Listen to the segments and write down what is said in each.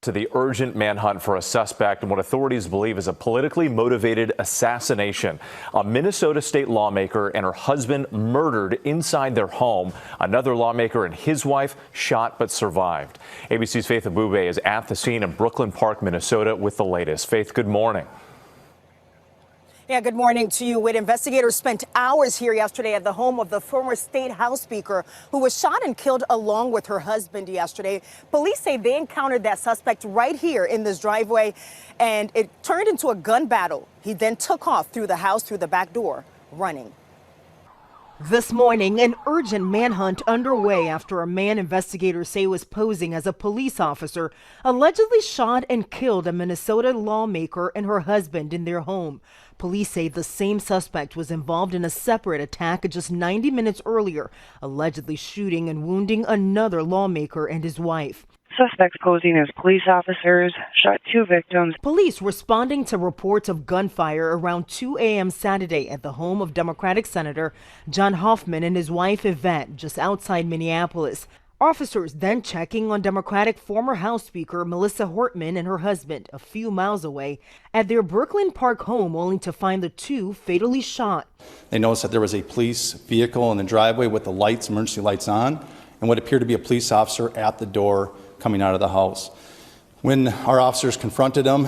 To the urgent manhunt for a suspect in what authorities believe is a politically motivated assassination. A Minnesota state lawmaker and her husband murdered inside their home. Another lawmaker and his wife shot but survived. ABC's Faith Abube is at the scene in Brooklyn Park, Minnesota with the latest. Faith, good morning. Yeah, good morning to you. Investigators spent hours here yesterday at the home of the former state House Speaker who was shot and killed along with her husband yesterday. Police say they encountered that suspect right here in this driveway, and it turned into a gun battle. He then took off through the house through the back door, running. This morning, an urgent manhunt underway after a man investigators say was posing as a police officer allegedly shot and killed a Minnesota lawmaker and her husband in their home. Police say the same suspect was involved in a separate attack just 90 minutes earlier, allegedly shooting and wounding another lawmaker and his wife. Suspects posing as police officers shot 2 victims. Police responding to reports of gunfire around 2 a.m. Saturday at the home of Democratic Senator John Hoffman and his wife Yvette just outside Minneapolis. Officers then checking on Democratic former House Speaker Melissa Hortman and her husband a few miles away at their Brooklyn Park home, only to find the two fatally shot. They noticed that there was a police vehicle in the driveway with the lights, emergency lights on, and what appeared to be a police officer at the door coming out of the house. When our officers confronted him,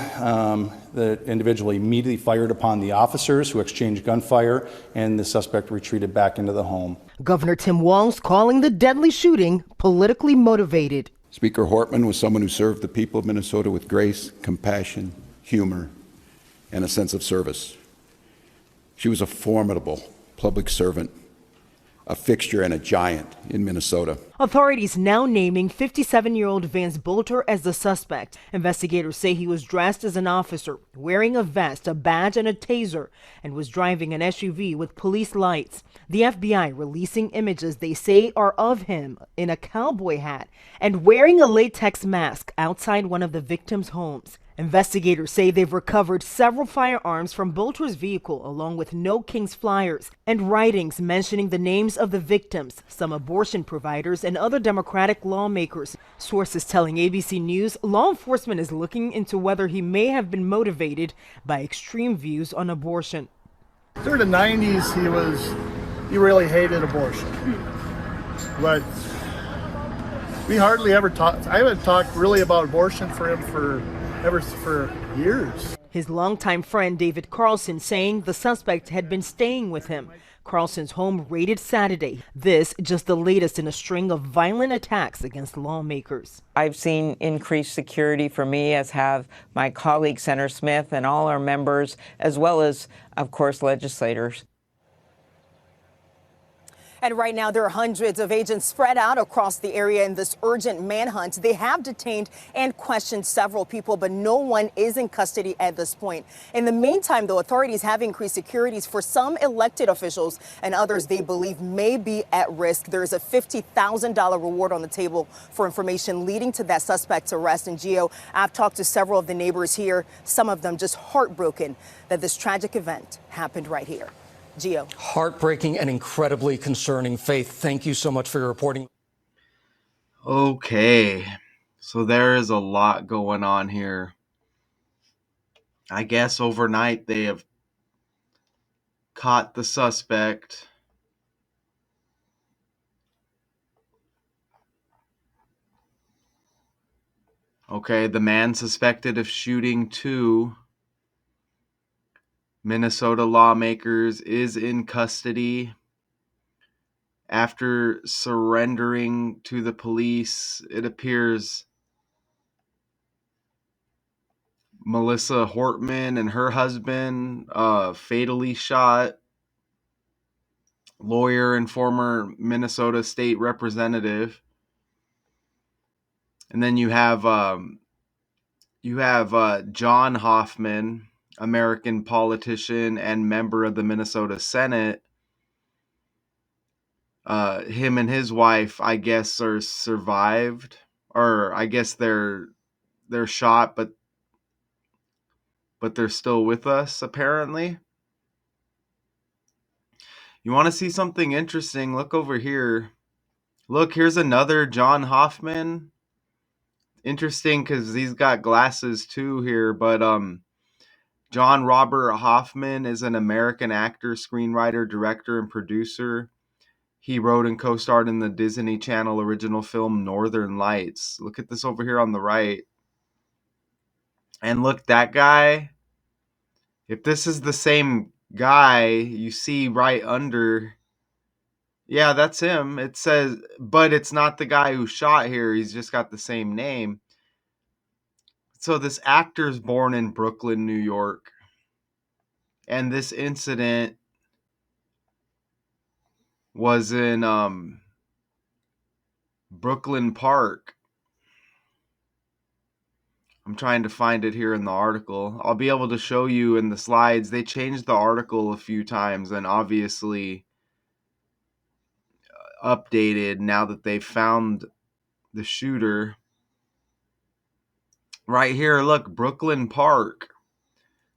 the individual immediately fired upon the officers, who exchanged gunfire, and the suspect retreated back into the home. Governor Tim Walz calling the deadly shooting politically motivated. Speaker Hortman was someone who served the people of Minnesota with grace, compassion, humor, and a sense of service. She was a formidable public servant, a fixture and a giant in Minnesota. Authorities now naming 57-year-old Vance Bolter as the suspect. Investigators say he was dressed as an officer, wearing a vest, a badge, and a taser, and was driving an SUV with police lights. The FBI releasing images they say are of him in a cowboy hat and wearing a latex mask outside one of the victims' homes. Investigators say they've recovered several firearms from Bolter's vehicle, along with No Kings flyers and writings mentioning the names of the victims, some abortion providers, and other Democratic lawmakers. Sources telling ABC News law enforcement is looking into whether he may have been motivated by extreme views on abortion. Through the 90s, he really hated abortion. But we hardly ever talked. I haven't talked really about abortion for him for years. His longtime friend David Carlson saying the suspect had been staying with him. Carlson's home raided Saturday. This just the latest in a string of violent attacks against lawmakers. I've seen increased security for me, as have my colleague Senator Smith and all our members, as well as, of course, legislators. And right now, there are hundreds of agents spread out across the area in this urgent manhunt. They have detained and questioned several people, but no one is in custody at this point. In the meantime, though, authorities have increased securities for some elected officials and others they believe may be at risk. There is a $50,000 reward on the table for information leading to that suspect's arrest. And Gio, I've talked to several of the neighbors here, some of them just heartbroken that this tragic event happened right here. Gio. Heartbreaking and incredibly concerning. Faith, thank you so much for your reporting. Okay, so there is a lot going on here. I guess overnight they have caught the suspect. Okay, the man suspected of shooting 2 Minnesota lawmakers is in custody after surrendering to the police. It appears Melissa Hortman and her husband fatally shot. Lawyer and former Minnesota state representative. And then you have John Hoffman, American politician and member of the Minnesota Senate. Him and his wife, I guess, are survived, or I guess they're shot, but they're still with us, apparently. You want to see something interesting? Look over here. Look, here's another John Hoffman interesting because he's got glasses too here, but John Robert Hoffman is an American actor, screenwriter, director, and producer. He wrote and co-starred in the Disney Channel original film Northern Lights. Look at this over here on the right. And look, that guy, if this is the same guy you see right under, yeah, that's him. It says, but it's not the guy who shot here. He's just got the same name. So this actor's born in Brooklyn, New York. And this incident was in Brooklyn Park. I'm trying to find it here in the article. I'll be able to show you in the slides. They changed the article a few times and obviously updated now that they found the shooter. Right here, look, Brooklyn Park.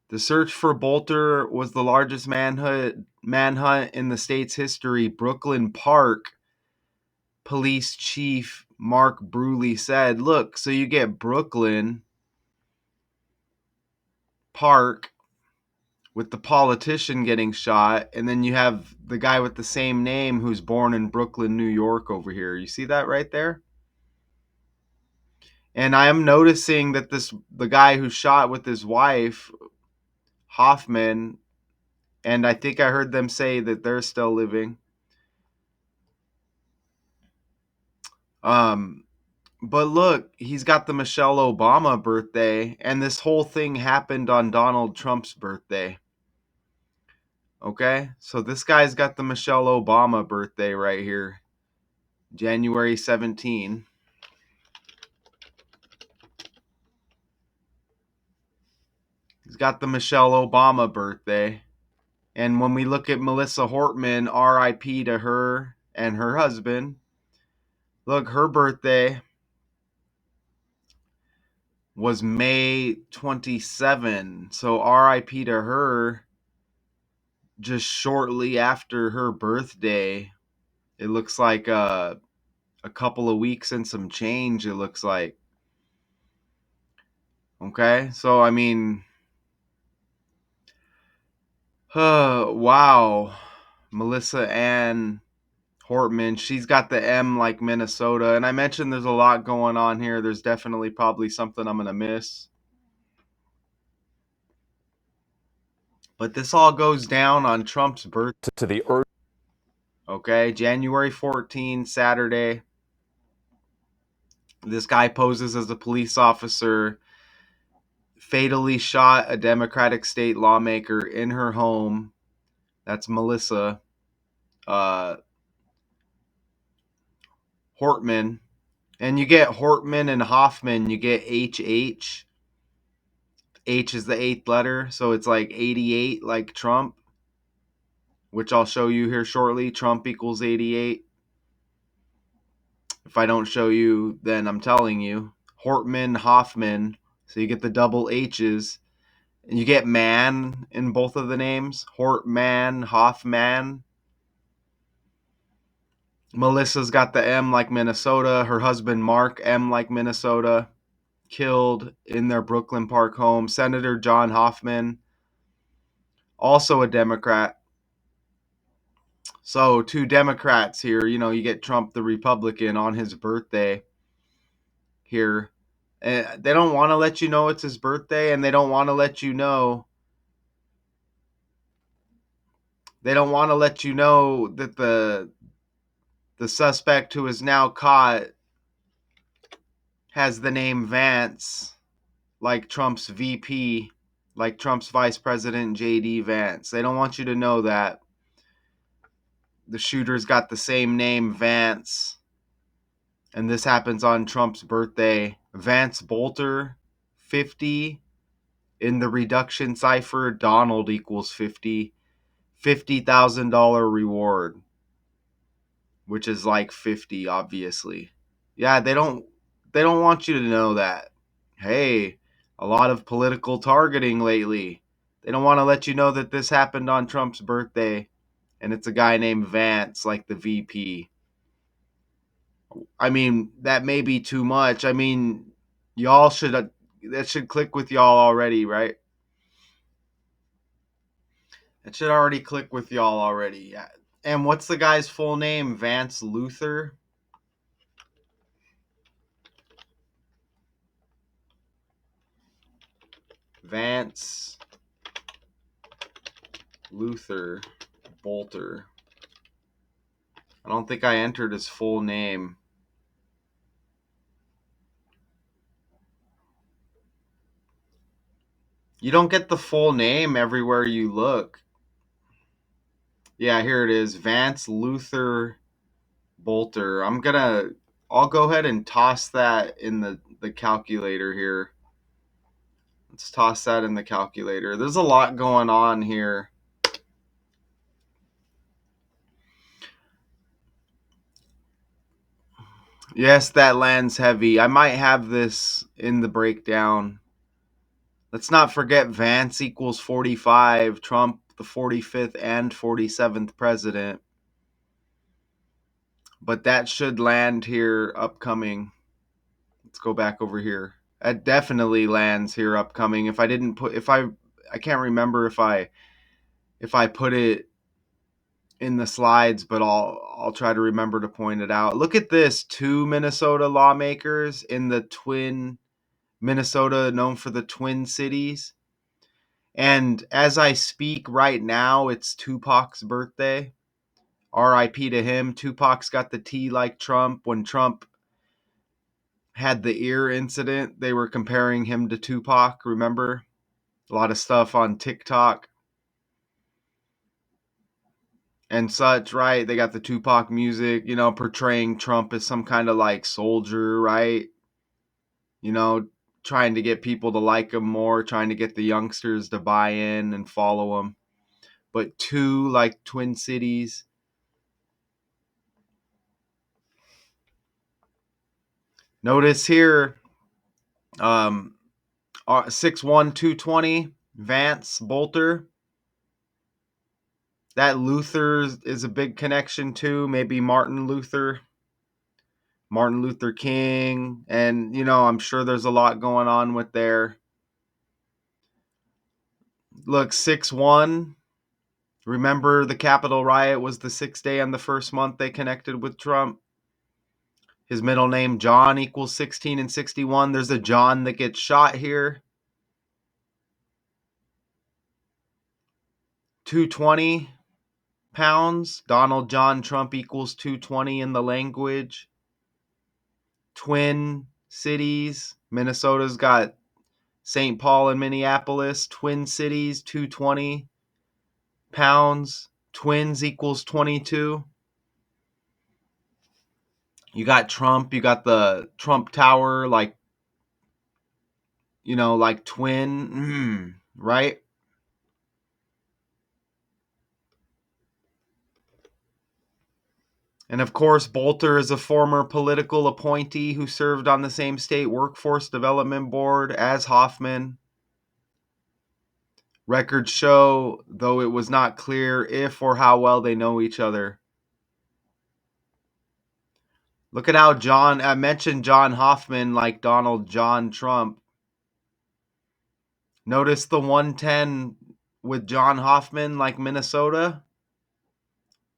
The search for Bolter was the largest manhunt in the state's history. Brooklyn Park Police Chief Mark Bruley said, look, so you get Brooklyn Park with the politician getting shot, and then you have the guy with the same name who's born in Brooklyn, New York over here. You see that right there? And I am noticing that the guy who shot with his wife, Hoffman, and I think I heard them say that they're still living. But look, he's got the Michelle Obama birthday, and this whole thing happened on Donald Trump's birthday. Okay, so this guy's got the Michelle Obama birthday right here, January 17. He's got the Michelle Obama birthday. And when we look at Melissa Hortman, RIP to her and her husband, look, her birthday was May 27. So RIP to her just shortly after her birthday. It looks like a couple of weeks and some change, it looks like. Okay, so I mean, wow. Melissa Ann Hortman, she's got the M like Minnesota. And I mentioned there's a lot going on here. There's definitely probably something I'm going to miss. But this all goes down on Trump's birthday. To the earth. Okay, January 14, Saturday. This guy poses as a police officer, fatally shot a Democratic state lawmaker in her home. That's Melissa Hortman. And you get Hortman and Hoffman, you get HH. H is the eighth letter, so it's like 88 like Trump, which I'll show you here shortly. Trump equals 88. If I don't show you, then I'm telling you. Hortman, Hoffman, so you get the double H's. And you get man in both of the names. Hortman, Hoffman. Melissa's got the M like Minnesota. Her husband, Mark, M like Minnesota. Killed in their Brooklyn Park home. Senator John Hoffman, also a Democrat. So 2 Democrats here. You know, you get Trump, the Republican, on his birthday here. And they don't want to let you know it's his birthday, and they don't want to let you know. They don't want to let you know that the suspect who is now caught has the name Vance, like Trump's VP, like Trump's Vice President J.D. Vance. They don't want you to know that. The shooter's got the same name, Vance. And this happens on Trump's birthday. Vance Bolter, 50. In the reduction cipher, Donald equals 50. $50,000 reward, which is like 50, obviously. Yeah, they don't want you to know that. Hey, a lot of political targeting lately. They don't want to let you know that this happened on Trump's birthday, and it's a guy named Vance, like the VP. I mean, that may be too much. I mean, Y'all should, that should click with y'all already, right? It should already click with y'all already. Yeah. And what's the guy's full name? Vance Luther? Vance Luther Bolter. I don't think I entered his full name. You don't get the full name everywhere you look. Yeah, here it is. Vance Luther Bolter. I'll go ahead and toss that in the calculator here. Let's toss that in the calculator. There's a lot going on here. Yes, that lands heavy. I might have this in the breakdown. Let's not forget Vance equals 45, Trump the 45th and 47th president. But that should land here upcoming. Let's go back over here. That definitely lands here upcoming. If I didn't put, I can't remember if I put it in the slides, but I'll try to remember to point it out. Look at this: 2 Minnesota lawmakers in the twin Minnesota, known for the Twin Cities. And as I speak right now, it's Tupac's birthday. R.I.P. to him. Tupac's got the T like Trump. When Trump had the ear incident, they were comparing him to Tupac, remember? A lot of stuff on TikTok and such, right? They got the Tupac music, portraying Trump as some kind of like soldier, right? Trying to get people to like him more, trying to get the youngsters to buy in and follow him. But 2 like Twin Cities. Notice here, 6'1", 220, Vance Bolter. That Luther is a big connection too. Maybe Martin Luther King. And, I'm sure there's a lot going on with there. Look, 6'1". Remember the Capitol riot was the 6th day on the first month they connected with Trump. His middle name, John, equals 16 and 61. There's a John that gets shot here. 220 pounds. Donald John Trump equals 220 in the language. Twin Cities. Minnesota's got St. Paul and Minneapolis. Twin Cities, 220 pounds. Twins equals 22. You got Trump. You got the Trump Tower, like twin, right? And of course, Bolter is a former political appointee who served on the same state workforce development board as Hoffman. Records show, though it was not clear if or how well they know each other. Look at how I mentioned John Hoffman like Donald John Trump. Notice the 110 with John Hoffman like Minnesota.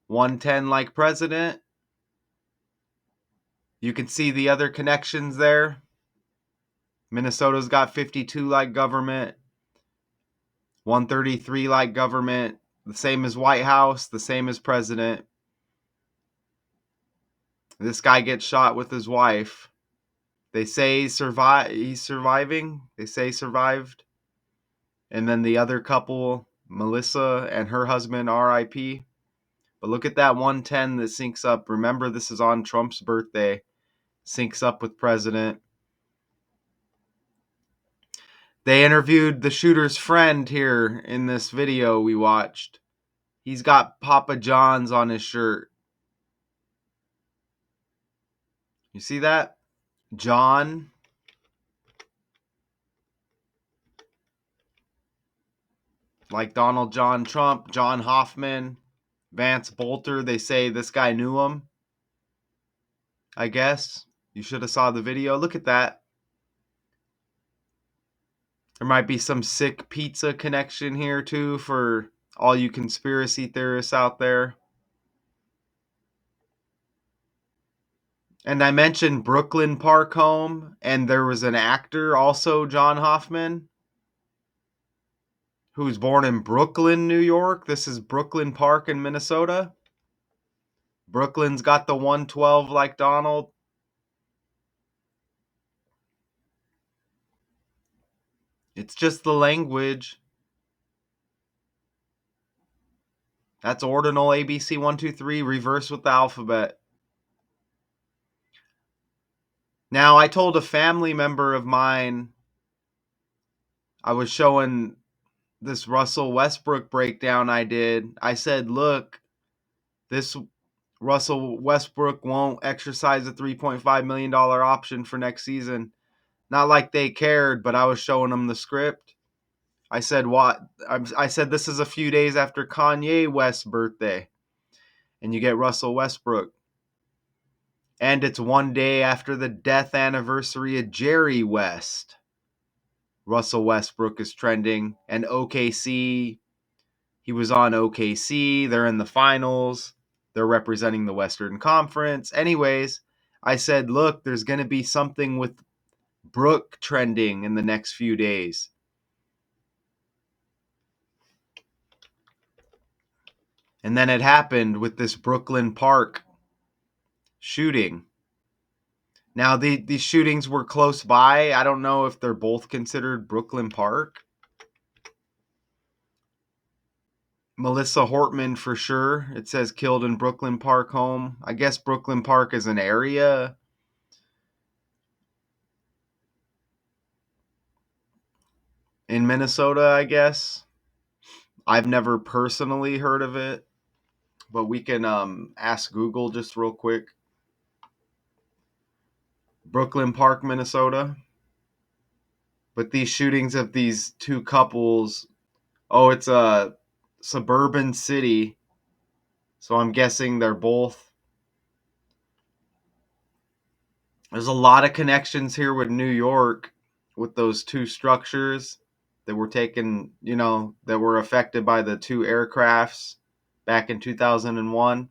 110 like president. You can see the other connections there. Minnesota's got 52 like government. 133 like government. The same as White House. The same as president. This guy gets shot with his wife. They say he's surviving. They say survived. And then the other couple, Melissa and her husband, R.I.P. But look at that 110 that syncs up. Remember, this is on Trump's birthday. Syncs up with president. They interviewed the shooter's friend here in this video we watched. He's got Papa John's on his shirt. You see that? John. Like Donald John Trump, John Hoffman, Vance Bolter. They say this guy knew him. I guess. You should have saw the video. Look at that. There might be some sick pizza connection here too for all you conspiracy theorists out there. And I mentioned Brooklyn Park home, and there was an actor also, John Hoffman, who was born in Brooklyn, New York. This is Brooklyn Park in Minnesota. Brooklyn's got the 112 like Donald. It's just the language. That's ordinal ABC 123 reversed with the alphabet. Now, I told a family member of mine, I was showing this Russell Westbrook breakdown I did. I said, look, this Russell Westbrook won't exercise a $3.5 million option for next season. Not like they cared, but I was showing them the script. I said, what? I said, this is a few days after Kanye West's birthday, and you get Russell Westbrook. And it's one day after the death anniversary of Jerry West. Russell Westbrook is trending, and OKC, he was on OKC. They're in the finals. They're representing the Western Conference. Anyways, I said, look, there's going to be something with Brook trending in the next few days. And then it happened with this Brooklyn Park shooting. Now, these shootings were close by. I don't know if they're both considered Brooklyn Park. Melissa Hortman for sure. It says killed in Brooklyn Park home. I guess Brooklyn Park is an area. In Minnesota, I guess. I've never personally heard of it, but we can ask Google just real quick. Brooklyn Park, Minnesota. But these shootings of these two couples, oh, it's a suburban city. So I'm guessing they're both. There's a lot of connections here with New York with those two structures that were taken, that were affected by the two aircrafts back in 2001.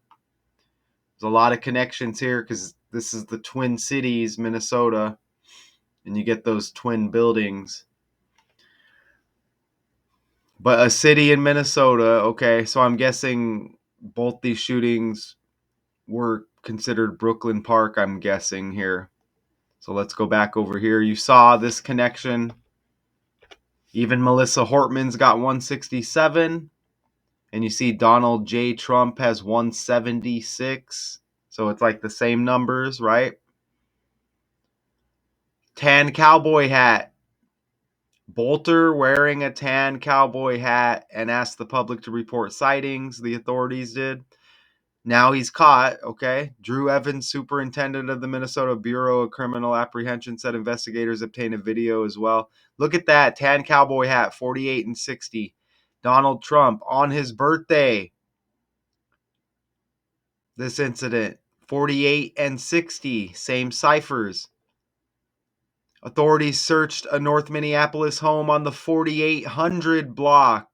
There's a lot of connections here because this is the Twin Cities, Minnesota, and you get those twin buildings. But a city in Minnesota, okay, so I'm guessing both these shootings were considered Brooklyn Park, I'm guessing here. So let's go back over here. You saw this connection. Even Melissa Hortman's got 167. And you see Donald J. Trump has 176. So it's like the same numbers, right? Tan cowboy hat. Bolter wearing a tan cowboy hat and asked the public to report sightings. The authorities did. Now he's caught, okay? Drew Evans, superintendent of the Minnesota Bureau of Criminal Apprehension, said investigators obtained a video as well. Look at that, tan cowboy hat, 48 and 60. Donald Trump on his birthday. This incident, 48 and 60, same ciphers. Authorities searched a North Minneapolis home on the 4800 block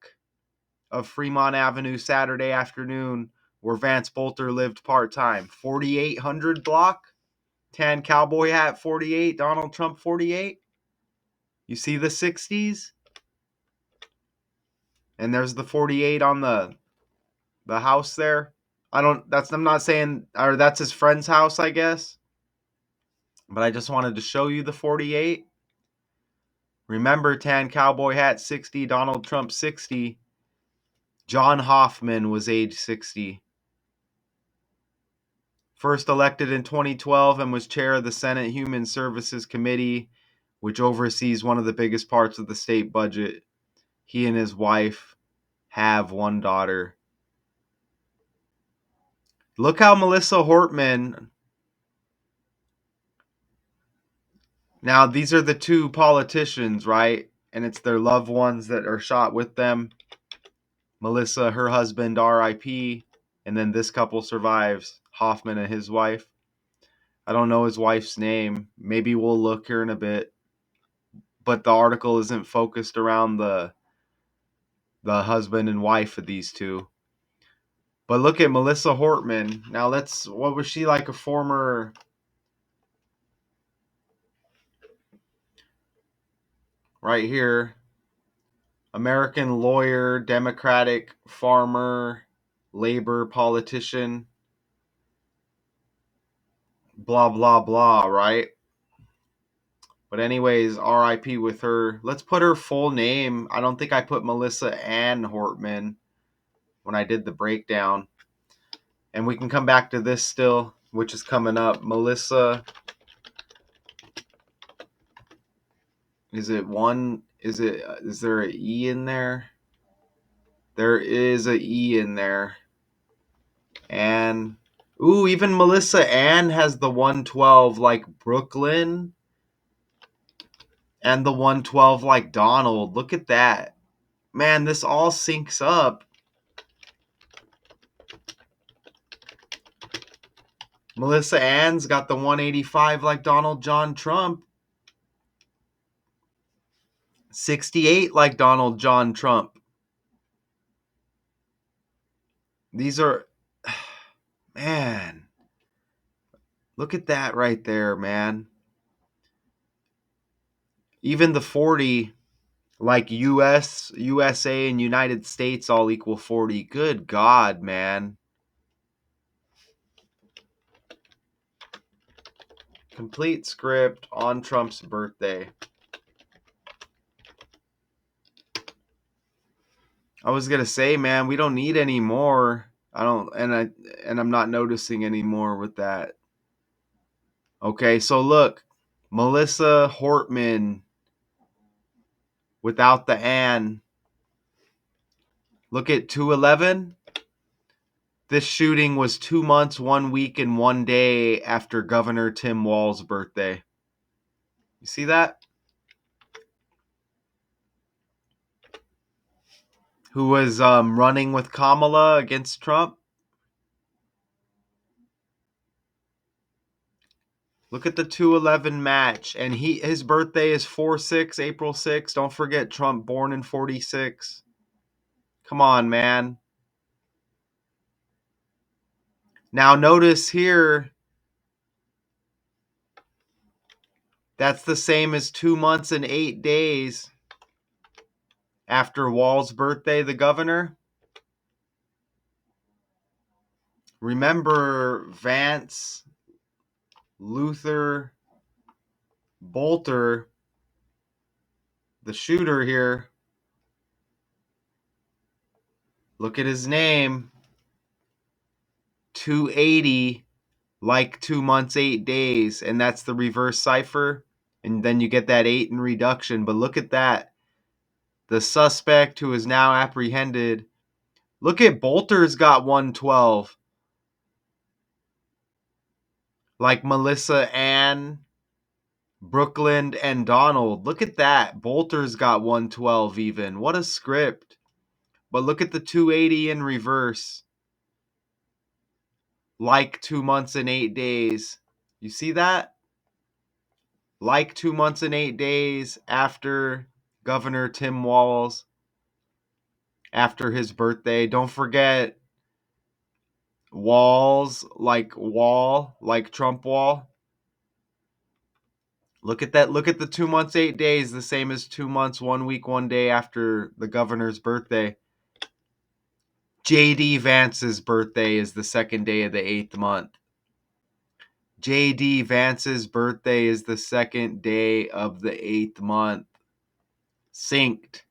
of Fremont Avenue Saturday afternoon, where Vance Bolter lived part-time. 4800 block, tan cowboy hat 48, Donald Trump 48. You see the 60s? And there's the 48 on the house there. I'm not saying, or that's his friend's house, I guess. But I just wanted to show you the 48. Remember, tan cowboy hat 60, Donald Trump 60. John Hoffman was age 60. First elected in 2012 and was chair of the Senate Human Services Committee, which oversees one of the biggest parts of the state budget. He and his wife have one daughter. Look how Melissa Hortman. Now, these are the two politicians, right? And it's their loved ones that are shot with them. Melissa, her husband, RIP. And then this couple survives, Hoffman and his wife. I don't know his wife's name. Maybe we'll look here in a bit. but the article isn't focused around the husband and wife of these two. But look at Melissa Hortman. Now what was she like? A former right here, American lawyer, Democratic farmer, labor politician, blah, blah, blah, right? But anyways, RIP with her. Let's put her full name. I don't think I put Melissa Ann Hortman when I did the breakdown. And we can come back to this still, which is coming up. Melissa, is there an E in there? There is a E in there. And, even Melissa Ann has the 112 like Brooklyn and the 112 like Donald. Look at that. Man, this all syncs up. Melissa Ann's got the 185 like Donald John Trump. 68 like Donald John Trump. These are, man, look at that right there, man. Even the 40, like USA, and United States all equal 40. Good God, man. Complete script on Trump's birthday. I was gonna say, man, we don't need any more. I'm not noticing any more with that. Okay, so look, Melissa Hortman without the Ann. Look at 211. This shooting was 2 months, 1 week, and 1 day after Governor Tim Walz's birthday. You see that? Who was running with Kamala against Trump. Look at the 211 match. And his birthday is 4/6, April 6th. Don't forget Trump born in 46. Come on, man. Now notice here, that's the same as 2 months and 8 days after Walz's birthday, the governor. Remember Vance, Luther, Bolter, the shooter here. Look at his name. 280, like 2 months, 8 days. And that's the reverse cipher. And then you get that 8 in reduction. But look at that. The suspect who is now apprehended. Look at Bolter's got 112. Like Melissa Ann, Brooklyn, and Donald. Look at that. Bolter's got 112 even. What a script. But look at the 280 in reverse. Like 2 months and 8 days. You see that? Like 2 months and 8 days after Governor Tim Walz, after his birthday. Don't forget Walz, like wall, like Trump wall. Look at that. Look at the 2 months, 8 days, the same as 2 months, 1 week, 1 day after the governor's birthday. J.D. Vance's birthday is the second day of the 8th month. J.D. Vance's birthday is the second day of the 8th month. Synced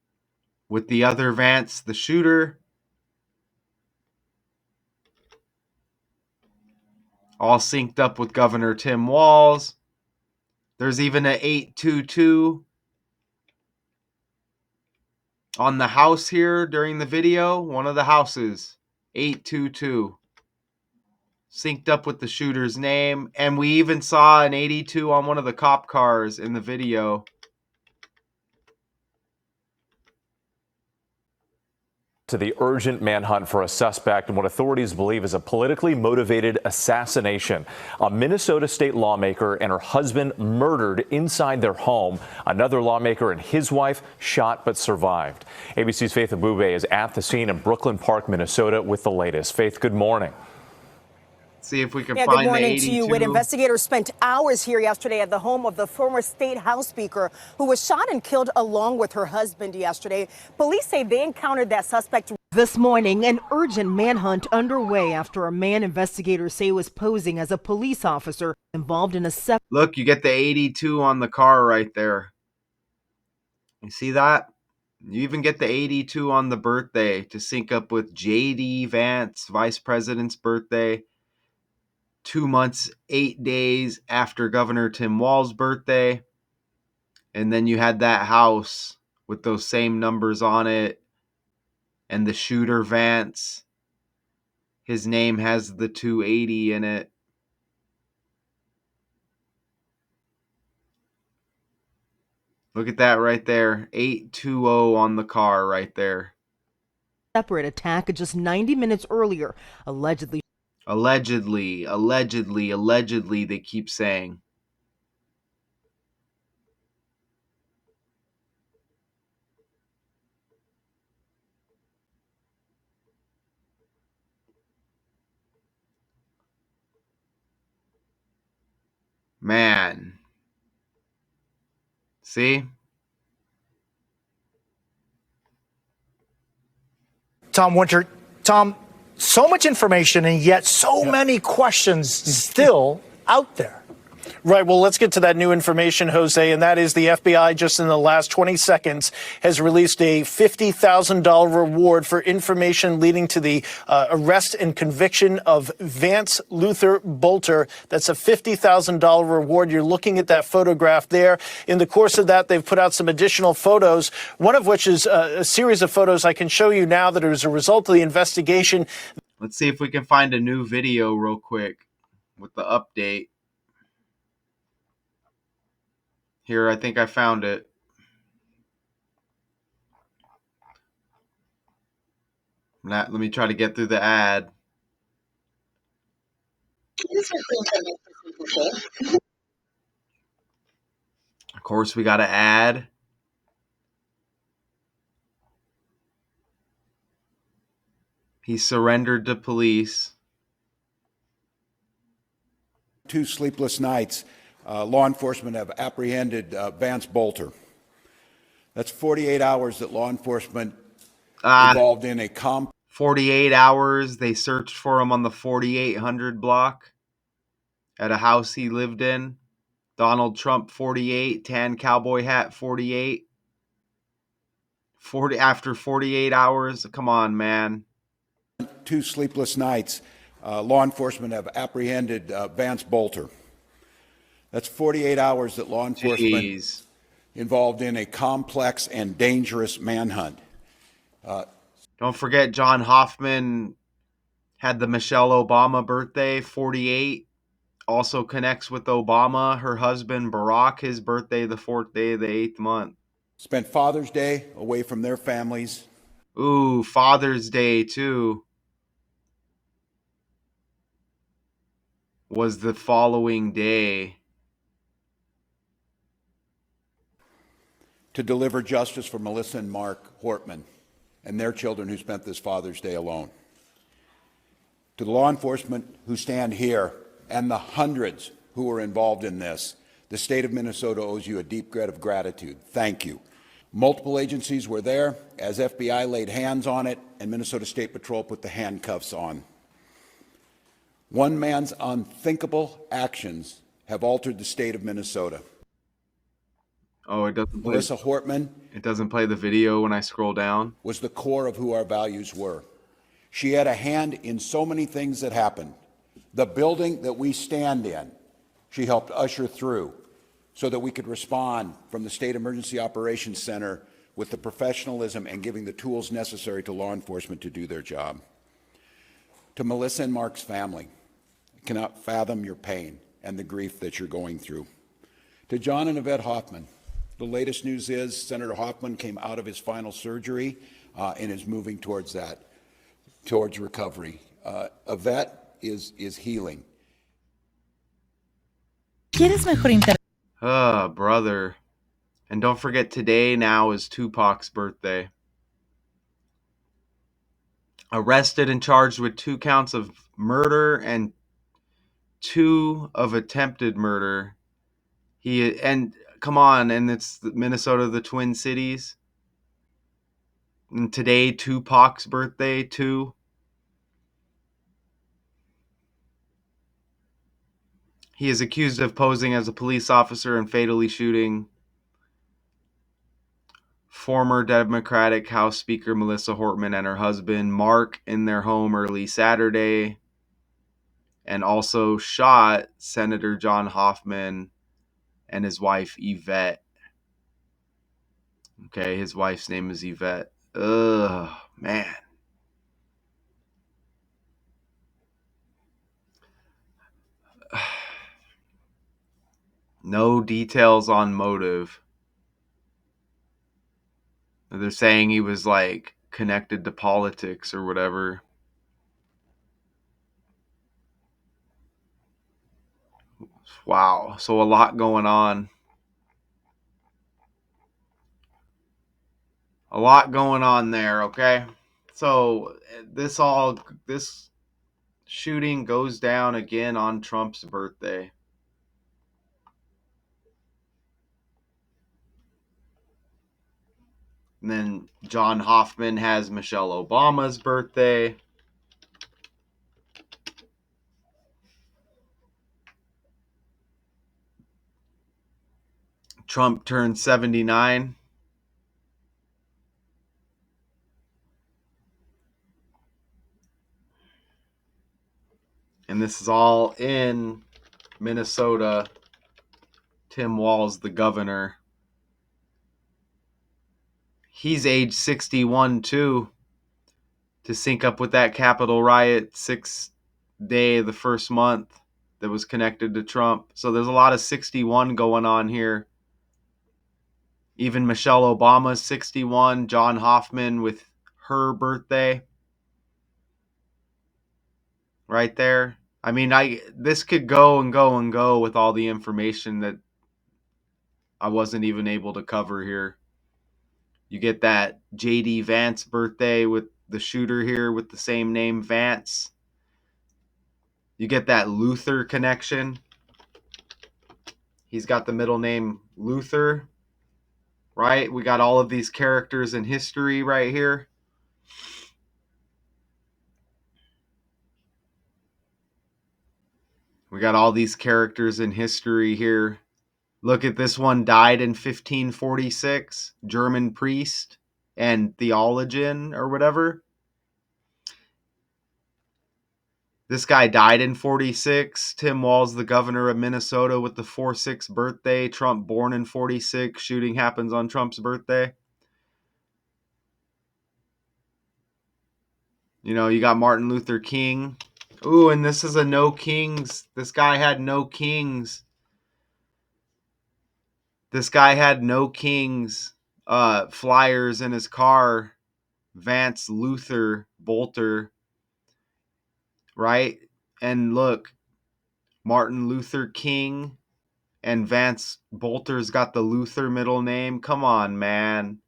with the other Vance, the shooter. All synced up with Governor Tim Walz. There's even an 822 on the house here during the video. One of the houses, 822. Synced up with the shooter's name. And we even saw an 82 on one of the cop cars in the video. To the urgent manhunt for a suspect in what authorities believe is a politically motivated assassination. A Minnesota state lawmaker and her husband murdered inside their home. Another lawmaker and his wife shot but survived. ABC's Faith Abube is at the scene in Brooklyn Park, Minnesota with the latest. Faith, good morning. See if we can good find the morning 82. to you. Investigators spent hours here yesterday at the home of the former state House Speaker who was shot and killed along with her husband yesterday. Police say they encountered that suspect this morning. An urgent manhunt underway after a man investigators say was posing as a police officer involved in a Look, you get the 82 on the car right there. You see that? You even get the 82 on the birthday to sync up with J.D. Vance, vice president's birthday. 2 months, 8 days after Governor Tim Walz's birthday. And then you had that house with those same numbers on it. And the shooter, Vance, his name has the 280 in it. Look at that right there. 820 on the car right there. separate attack just 90 minutes earlier, allegedly. Allegedly, they keep saying. Man. See? Tom Winter. Tom, so much information and yet so many questions still out there. Right. Well, let's get to that new information, Jose, and that is the FBI just in the last 20 seconds has released a $50,000 reward for information leading to the arrest and conviction of Vance Luther Bolter. That's a $50,000 reward. You're looking at that photograph there. In the course of that, they've put out some additional photos, one of which is a series of photos I can show you now that are as a result of the investigation. Let's see if we can find a new video real quick with the update. Here, I think I found it. Let me try to get through the ad. Of course, we got an ad. He surrendered to police. 2 sleepless nights. Law enforcement have apprehended Vance Bolter. That's 48 hours that law enforcement involved in a 48 hours. They searched for him on the 4800 block at a house he lived in. Donald Trump 48, tan cowboy hat 48. 40 after 48 hours. Come on, man. 2 sleepless nights. Law enforcement have apprehended Vance Bolter. That's 48 hours that law enforcement involved in a complex and dangerous manhunt. Don't forget John Hoffman had the Michelle Obama birthday, 48. Also connects with Obama. Her husband, Barack, his birthday, the 4th day of the 8th month. Spent Father's Day away from their families. Ooh, Father's Day, too. Was the following day. To deliver justice for Melissa and Mark Hortman and their children who spent this Father's Day alone. To the law enforcement who stand here and the hundreds who were involved in this, the state of Minnesota owes you a deep debt of gratitude. Thank you. Multiple agencies were there as FBI laid hands on it and Minnesota State Patrol put the handcuffs on. One man's unthinkable actions have altered the state of Minnesota. Oh, it doesn't play. Melissa Hortman. It doesn't play the video when I scroll down. Was the core of who our values were. She had a hand in so many things that happened. The building that we stand in, she helped usher through so that we could respond from the State Emergency Operations Center with the professionalism and giving the tools necessary to law enforcement to do their job. To Melissa and Mark's family, I cannot fathom your pain and the grief that you're going through. To John and Yvette Hoffman, the latest news is Senator Hoffman came out of his final surgery and is moving towards that, towards recovery. A vet is healing. Brother. And don't forget, today now is Tupac's birthday. Arrested and charged with 2 counts of murder and 2 of attempted murder. And come on, and it's Minnesota, the Twin Cities. And today, Tupac's birthday too. He is accused of posing as a police officer and fatally shooting former Democratic House Speaker Melissa Hortman and her husband Mark in their home early Saturday, and also shot Senator John Hoffman and his wife Yvette. Okay, his wife's name is Yvette. Ugh, man. No details on motive. They're saying he was like connected to politics or whatever. Wow. So a lot going on. A lot going on there, okay? So this shooting goes down again on Trump's birthday. And then John Hoffman has Michelle Obama's birthday. Trump turned 79. And this is all in Minnesota. Tim Walz, the governor. He's age 61 too, to sync up with that Capitol riot 6th day of the first month that was connected to Trump. So there's a lot of 61 going on here. Even Michelle Obama's 61, John Hoffman with her birthday right there. I mean, this could go and go and go with all the information that I wasn't even able to cover here. You get that JD Vance birthday with the shooter here with the same name, Vance. You get that Luther connection. He's got the middle name Luther, right? We got all of these characters in history right here. We got all these characters in history here. Look at this one, died in 1546, German priest and theologian or whatever. This guy died in 46. Tim Walz, the governor of Minnesota, with the 4/6 birthday. Trump born in 46. Shooting happens on Trump's birthday. You know, you got Martin Luther King. Ooh, and this is a no kings. This guy had no kings. This guy had no kings flyers in his car. Vance Luther Bolter. Right? And look, Martin Luther King and Vance Bolter's got the Luther middle name. Come on, man.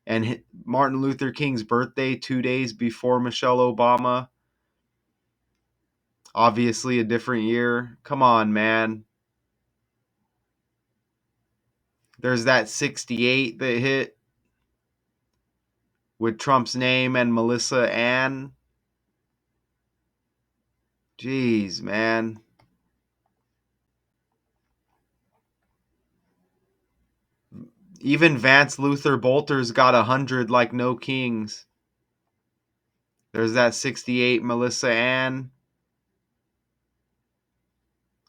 And Martin Luther King's birthday 2 days before Michelle Obama. Obviously a different year. Come on, man. There's that 68 that hit with Trump's name and Melissa Ann. Jeez, man. Even Vance Luther Bolter's got 100 like no kings. There's that 68 Melissa Ann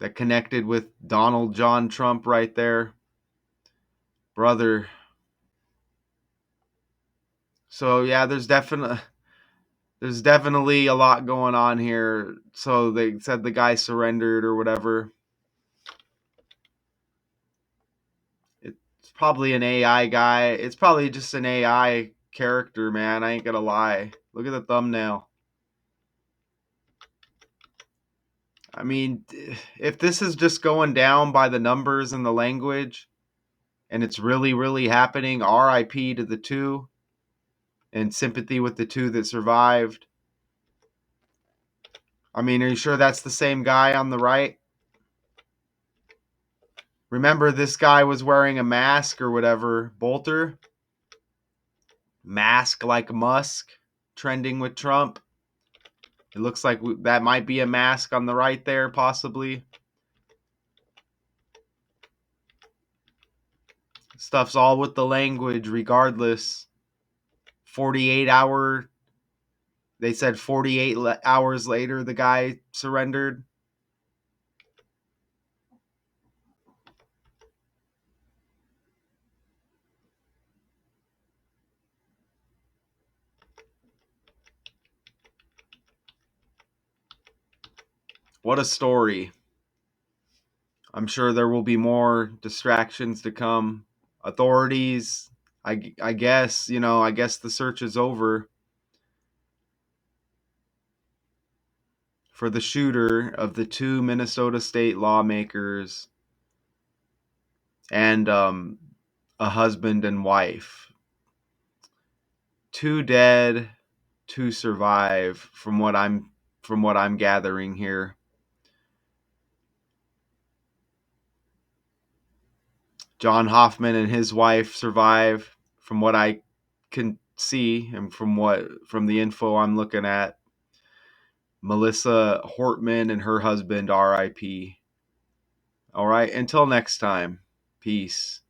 that connected with Donald John Trump right there. Brother. So yeah, there's definitely a lot going on here. So they said the guy surrendered or whatever. It's probably an AI guy. It's probably just an AI character, man. I ain't gonna lie. Look at the thumbnail. I mean, if this is just going down by the numbers and the language, and it's really, really happening, RIP to the two, and sympathy with the two that survived. I mean, are you sure that's the same guy on the right? Remember, this guy was wearing a mask or whatever. Bolter? Mask like Musk, trending with Trump. It looks like that might be a mask on the right there, possibly. Stuff's all with the language, regardless. 48-hour. They said 48 hours later, the guy surrendered. What a story. I'm sure there will be more distractions to come. Authorities, I guess, I guess the search is over for the shooter of the two Minnesota state lawmakers and a husband and wife. 2 dead, 2 survive from what I'm gathering here. John Hoffman and his wife survive from what I can see and from the info I'm looking at. Melissa Hortman and her husband, RIP. All right, until next time. Peace.